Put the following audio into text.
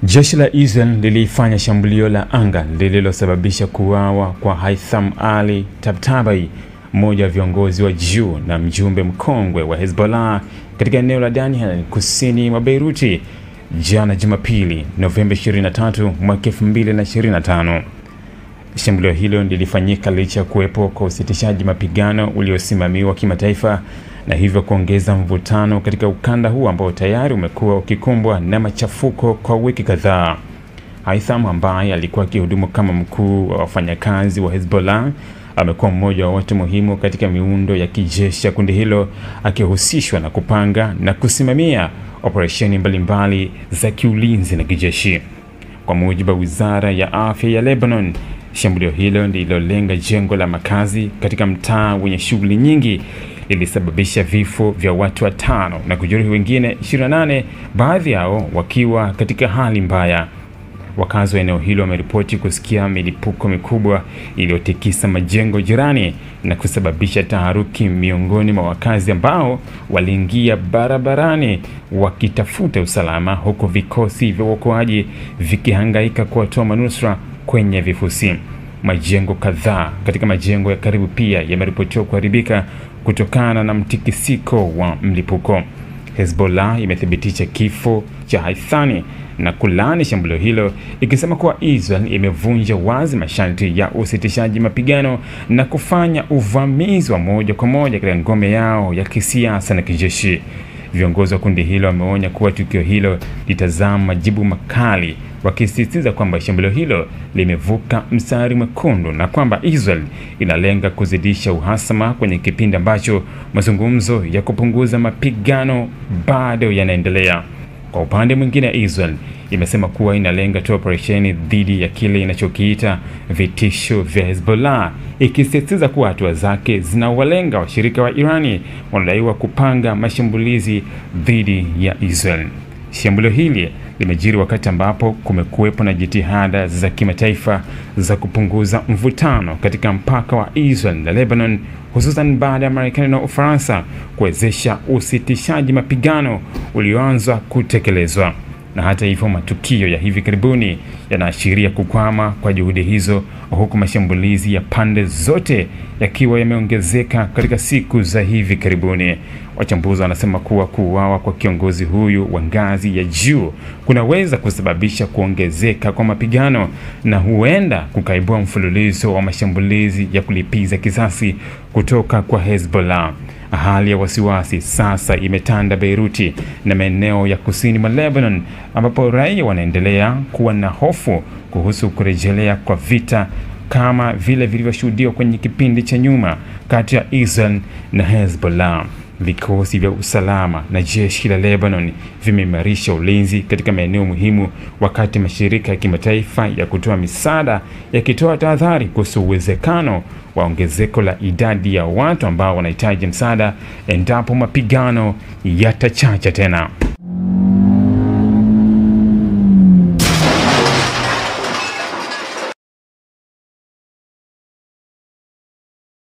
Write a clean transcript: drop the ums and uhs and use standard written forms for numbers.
Jeshi la Israel lilifanya shambulio la anga lililosababisha kuuawa kwa Haitham Ali Tabatabai, mmoja wa viongozi wa juu na mjumbe mkongwe wa Hezbollah katika eneo la Daniel kusini mwa Beiruti jana Jumapili, Novemba 23 mwaka 2025. Shambulio hilo lilifanyika licha kuwepo kwa usitishaji mapigano uliosimamiwa kimataifa na hivyo kuongeza mvutano katika ukanda huu ambao tayari umekuwa ukikumbwa na machafuko kwa wiki kadhaa. Haitham, ambaye alikuwa akihudumu kama mkuu wa wafanyakazi wa Hezbollah, amekuwa mmoja wa watu muhimu katika miundo ya kijeshi ya kundi hilo, akihusishwa na kupanga na kusimamia operesheni mbalimbali za kiulinzi na kijeshi. Kwa mujibu wa Wizara ya Afya ya Lebanon, shambulio hilo lililolenga jengo la makazi katika mtaa wenye shughuli nyingi lilisababisha vifo vya watu 5 na kujeruhi wengine 28, baadhi yao wakiwa katika hali mbaya. Wakazi wa eneo hilo wameripoti kusikia milipuko mikubwa iliyotikisa majengo jirani na kusababisha taharuki miongoni mwa wakazi ambao waliingia barabarani wakitafuta usalama, huku vikosi vya uokoaji vikihangaika kuwatoa manusura kwenye vifusi. Majengo kadhaa katika majengo ya karibu pia yameripotiwa kuharibika kutokana na mtikisiko wa mlipuko. Hezbollah imethibitisha kifo cha Haitham na kulaani shambulio hilo, ikisema kuwa Israel imevunja wazi masharti ya usitishaji mapigano na kufanya uvamizi wa moja kwa moja katika ngome yao ya kisiasa na kijeshi. Viongozi wa kundi hilo wameonya kuwa tukio hilo litazama majibu makali, wakisisitiza kwamba shambulio hilo limevuka mstari mwekundu na kwamba Israel inalenga kuzidisha uhasama kwenye kipindi ambacho mazungumzo ya kupunguza mapigano bado yanaendelea. Kwa upande mwingine, Israel imesema kuwa inalenga tu operesheni dhidi ya kile inachokiita vitisho vya Hezbollah, ikisisitiza kuwa hatua zake zinawalenga washirika wa Irani wanadaiwa kupanga mashambulizi dhidi ya Israel. Shambulio hili limejiri wakati ambapo kumekuwepo na jitihada za kimataifa za kupunguza mvutano katika mpaka wa Israel na Lebanon, hususan baada ya Marekani na Ufaransa kuwezesha usitishaji mapigano ulioanza kutekelezwa. Na hata hivyo, matukio ya hivi karibuni yanaashiria kukwama kwa juhudi hizo, huku mashambulizi ya pande zote yakiwa yameongezeka katika siku za hivi karibuni. Wachambuzi wanasema kuwa kuuawa kwa kiongozi huyu wa ngazi ya juu kunaweza kusababisha kuongezeka kwa mapigano na huenda kukaibua mfululizo wa mashambulizi ya kulipiza kisasi kutoka kwa Hezbollah. Hali ya wasiwasi sasa imetanda Beiruti na maeneo ya kusini mwa Lebanon, ambapo raia wanaendelea kuwa na hofu kuhusu kurejelea kwa vita kama vile vilivyoshuhudiwa kwenye kipindi cha nyuma kati ya Israel na Hezbollah. Vikosi vya usalama na jeshi la Lebanon vimeimarisha ulinzi katika maeneo muhimu, wakati mashirika ya kimataifa ya kutoa misaada yakitoa tahadhari kuhusu uwezekano wa ongezeko la idadi ya watu ambao wanahitaji msaada endapo mapigano yatachacha tena.